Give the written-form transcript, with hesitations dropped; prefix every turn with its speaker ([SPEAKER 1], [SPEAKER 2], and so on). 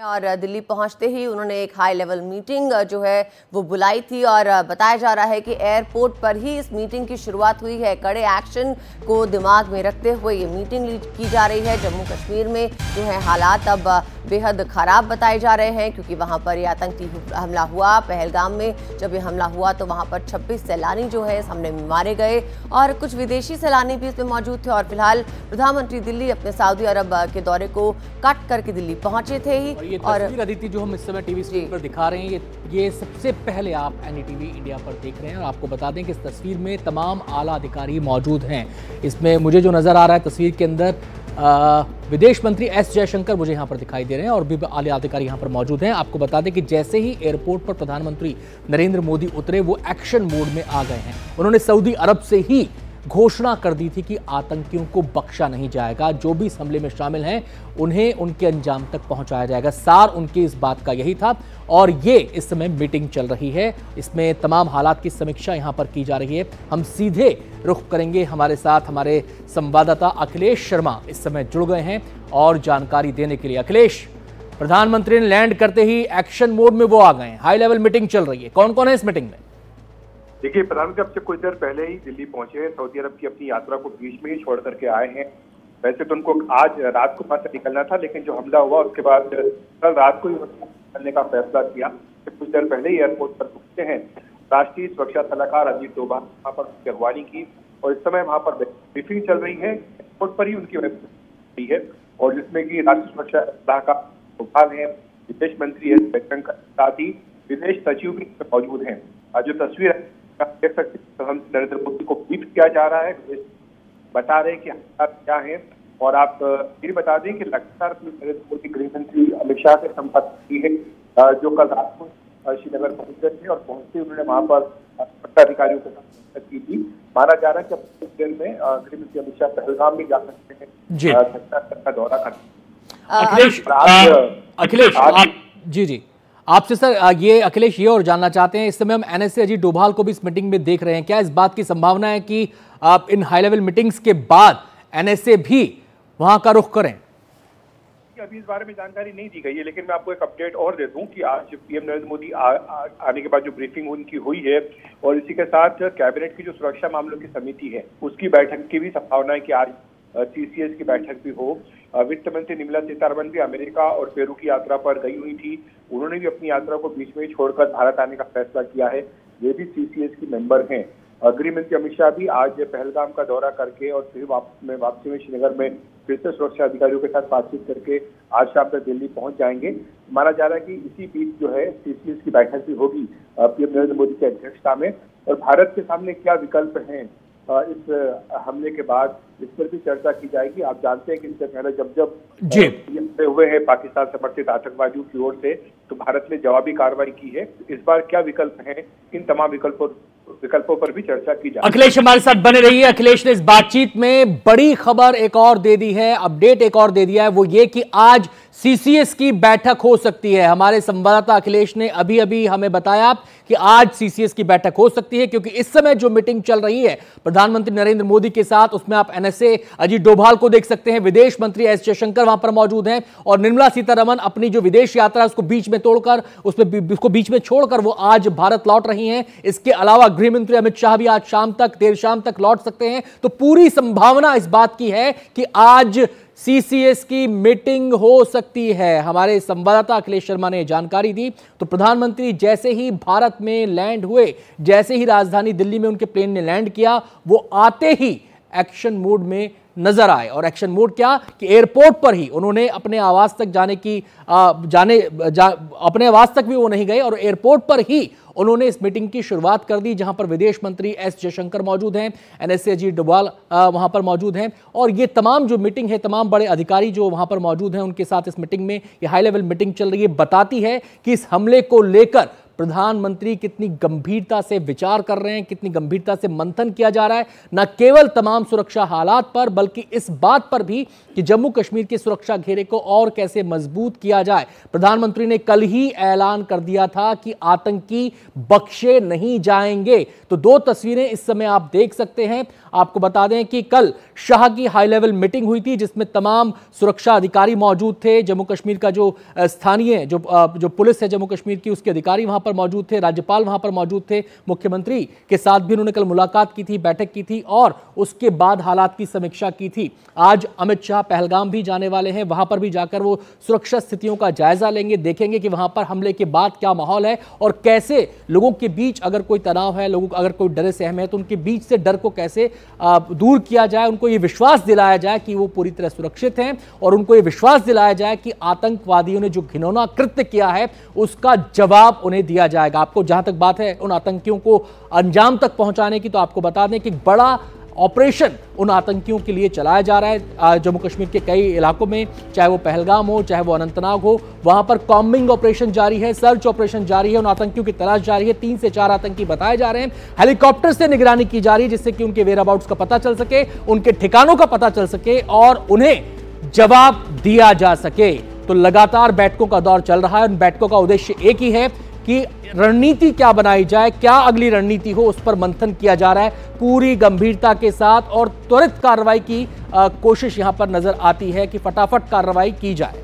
[SPEAKER 1] और दिल्ली पहुंचते ही उन्होंने एक हाई लेवल मीटिंग जो है वो बुलाई थी और बताया जा रहा है कि एयरपोर्ट पर ही इस मीटिंग की शुरुआत हुई है। कड़े एक्शन को दिमाग में रखते हुए ये मीटिंग की जा रही है। जम्मू कश्मीर में जो है हालात अब बेहद खराब बताए जा रहे हैं क्योंकि वहां पर ये आतंकी हमला हुआ। पहलगाम में जब ये हमला हुआ तो वहां पर 26 सैलानी जो है इस हमले में मारे गए और कुछ विदेशी सैलानी भी इसमें मौजूद थे। और फिलहाल प्रधानमंत्री दिल्ली अपने सऊदी अरब के दौरे को कट करके दिल्ली पहुंचे थे ही।
[SPEAKER 2] ये तस्वीर अदिति जो हम इस समय टीवी स्क्रीन पर दिखा रहे हैं, ये सबसे पहले आप एनडीटीवी इंडिया पर देख रहे हैं। और आपको बता दें कि इस तस्वीर में तमाम आला अधिकारी मौजूद हैं। इसमें मुझे जो नजर आ रहा है तस्वीर के अंदर विदेश मंत्री एस जयशंकर मुझे यहाँ पर दिखाई दे रहे हैं और भी आला अधिकारी यहाँ पर मौजूद हैं। आपको बता दें कि जैसे ही एयरपोर्ट पर प्रधानमंत्री नरेंद्र मोदी उतरे वो एक्शन मोड में आ गए हैं। उन्होंने सऊदी अरब से ही घोषणा कर दी थी कि आतंकियों को बख्शा नहीं जाएगा, जो भी इस हमले में शामिल हैं उन्हें उनके अंजाम तक पहुंचाया जाएगा। सार उनके इस बात का यही था और ये इस समय मीटिंग चल रही है। इसमें तमाम हालात की समीक्षा यहां पर की जा रही है। हम सीधे रुख करेंगे, हमारे साथ हमारे संवाददाता अखिलेश शर्मा इस समय जुड़ गए हैं और जानकारी देने के लिए। अखिलेश, प्रधानमंत्री ने लैंड करते ही एक्शन मोड में वो आ गए हैं, हाई लेवल मीटिंग चल रही है, कौन कौन है इस मीटिंग में?
[SPEAKER 3] देखिए, प्रधानमंत्री अब से कुछ देर पहले ही दिल्ली पहुंचे हैं। सऊदी अरब की अपनी यात्रा को बीच में ही छोड़ करके आए हैं। वैसे तो उनको आज रात को वहां से निकलना था, लेकिन जो हमला हुआ उसके बाद कल रात को ही निकलने का फैसला किया। कुछ देर पहले ही एयरपोर्ट पर पहुंचे हैं। राष्ट्रीय सुरक्षा सलाहकार अजीत डोभाल वहां पर अगवानी की और इस समय वहां पर ब्रीफिंग चल रही है। एयरपोर्ट पर ही उनकी हुई है और जिसमें कि राष्ट्रीय सुरक्षा सलाहकार डोभाल है, विदेश मंत्री एस जयशंकर, साथ ही विदेश सचिव भी मौजूद हैं। जो तस्वीर देख सकते हैं, प्रधानमंत्री नरेंद्र मोदी को ब्रीफ किया जा रहा है, बता रहे हैं कि हालात क्या है। और आप ये बता दें कि लगातार नरेंद्र मोदी गृह मंत्री अमित शाह से संपर्क की है, जो कल रात को श्रीनगर पहुंच गए थे और पहुंचते उन्होंने वहां पर अधिकारियों के साथ की थी। माना जा रहा है कि अब कुछ देर में गृह मंत्री अमित शाह पहलगाम में जा सकते हैं, का दौरा करते।
[SPEAKER 2] अखिलेश जी आपसे सर ये अखिलेश ये और जानना चाहते हैं, इस समय हम एनएसए अजीत डोभाल को भी इस मीटिंग में देख रहे हैं, क्या इस बात की संभावना है कि आप इन हाई लेवल मीटिंग्स के बाद एनएसए भी वहां का रुख करें?
[SPEAKER 3] अभी इस बारे में जानकारी नहीं दी गई है, लेकिन मैं आपको एक अपडेट और दे दूं कि आज पीएम नरेंद्र मोदी आने के बाद जो ब्रीफिंग उनकी हुई है और इसी के साथ कैबिनेट की जो सुरक्षा मामलों की समिति है उसकी बैठक की भी संभावना है कि आज सीसीएस की बैठक भी हो। वित्त मंत्री निर्मला सीतारमण भी अमेरिका और पेरू की यात्रा पर गई हुई थी। उन्होंने भी अपनी यात्रा को बीच में ही छोड़कर भारत आने का फैसला किया है। ये भी सीसीएस की मेंबर हैं। गृह मंत्री अमित शाह भी आज पहलगाम का दौरा करके और फिर वापसी में श्रीनगर में फिर से सुरक्षा अधिकारियों के साथ बातचीत करके आज शाम तक दिल्ली पहुंच जाएंगे। माना जा रहा है कि इसी बीच जो है सीसीएस की बैठक भी होगी पीएम नरेंद्र मोदी की अध्यक्षता में। और भारत के सामने क्या विकल्प हैं इस हमले के बाद, इस पर भी चर्चा की जाएगी। आप जानते हैं कि इससे पहले जब हुए हैं पाकिस्तान समर्थित आतंकवादियों की ओर से, तो भारत ने जवाबी कार्रवाई की है। इस बार क्या विकल्प हैं, इन तमाम विकल्पों पर भी चर्चा की जाएगी।
[SPEAKER 2] अखिलेश हमारे साथ बने रहिए। अखिलेश ने इस बातचीत में बड़ी खबर एक और दे दी है, अपडेट एक और दे दिया है, वो ये कि आज सीसीएस की बैठक हो सकती है। हमारे संवाददाता अखिलेश ने अभी अभी हमें बताया कि आज सीसीएस की बैठक हो सकती है क्योंकि इस समय जो मीटिंग चल रही है प्रधानमंत्री नरेंद्र मोदी के साथ, उसमें आप एनएसए अजीत डोभाल को देख सकते हैं, विदेश मंत्री एस जयशंकर वहां पर मौजूद हैं और निर्मला सीतारमण अपनी जो विदेश यात्रा है उसको बीच में तोड़कर उसको बीच में छोड़कर वो आज भारत लौट रही हैं। इसके अलावा गृह मंत्री अमित शाह भी आज शाम तक, देर शाम तक लौट सकते हैं। तो पूरी संभावना इस बात की है कि आज सीसीएस की मीटिंग हो सकती है। हमारे संवाददाता अखिलेश शर्मा ने जानकारी दी। तो प्रधानमंत्री जैसे ही भारत में लैंड हुए, जैसे ही राजधानी दिल्ली में उनके प्लेन ने लैंड किया, वो आते ही एक्शन मोड में नजर आए। और एक्शन मोड क्या कि एयरपोर्ट पर ही उन्होंने अपने आवास तक अपने आवास तक भी वो नहीं गए और एयरपोर्ट पर ही उन्होंने इस मीटिंग की शुरुआत कर दी, जहां पर विदेश मंत्री एस जयशंकर मौजूद हैं, एनएसए अजीत डोभाल वहां पर मौजूद हैं और ये तमाम जो मीटिंग है, तमाम बड़े अधिकारी जो वहां पर मौजूद हैं उनके साथ इस मीटिंग में ये हाई लेवल मीटिंग चल रही है, बताती है कि इस हमले को लेकर प्रधानमंत्री कितनी गंभीरता से विचार कर रहे हैं, कितनी गंभीरता से मंथन किया जा रहा है, न केवल तमाम सुरक्षा हालात पर बल्कि इस बात पर भी कि जम्मू कश्मीर के सुरक्षा घेरे को और कैसे मजबूत किया जाए। प्रधानमंत्री ने कल ही ऐलान कर दिया था कि आतंकी बख्शे नहीं जाएंगे। तो दो तस्वीरें इस समय आप देख सकते हैं। आपको बता दें कि कल शाह की हाई लेवल मीटिंग हुई थी जिसमें तमाम सुरक्षा अधिकारी मौजूद थे। जम्मू कश्मीर का जो स्थानीय जो पुलिस है जम्मू कश्मीर की, उसके अधिकारी वहां पर मौजूद थे, राज्यपाल वहां पर मौजूद थे, मुख्यमंत्री के साथ भी उन्होंने कल मुलाकात की थी, बैठक की थी और उसके बाद हालात की समीक्षा की थी। आज अमित शाह पहलगाम भी जाने वाले हैं, वहां पर भी जाकर वो सुरक्षा स्थितियों का जायजा लेंगे, देखेंगे कि वहां पर हमले के बाद क्या माहौल है और कैसे लोगों के बीच अगर कोई तनाव है, लोगों अगर कोई डरे सहमे है तो उनके बीच से डर को कैसे दूर किया जाए, उनको ये विश्वास दिलाया जाए कि वो पूरी तरह सुरक्षित हैं और उनको ये विश्वास दिलाया जाए कि आतंकवादियों ने जो घिनौना कृत्य किया है उसका जवाब उन्हें दिया जाएगा। आपको जहां तक बात है उन आतंकियों को अंजाम तक पहुंचाने की, तो आपको बता दें कि बड़ा ऑपरेशन उन आतंकियों के लिए चलाया जा रहा है जम्मू कश्मीर के कई इलाकों में, चाहे वो पहलगाम हो, चाहे वो अनंतनाग हो, वहां पर कॉम्बिंग ऑपरेशन जारी है, सर्च ऑपरेशन जारी है, उन आतंकियों की तलाश जारी है। 3 से 4 आतंकी बताए जा रहे हैं। हेलीकॉप्टर से निगरानी की जा रही है जिससे कि उनके वेयरअबाउट्स का पता चल सके, उनके ठिकानों का पता चल सके और उन्हें जवाब दिया जा सके। तो लगातार बैठकों का दौर चल रहा है। उन बैठकों का उद्देश्य एक ही है कि रणनीति क्या बनाई जाए, क्या अगली रणनीति हो, उस पर मंथन किया जा रहा है पूरी गंभीरता के साथ और त्वरित कार्रवाई की कोशिश यहां पर नजर आती है कि फटाफट कार्रवाई की जाए।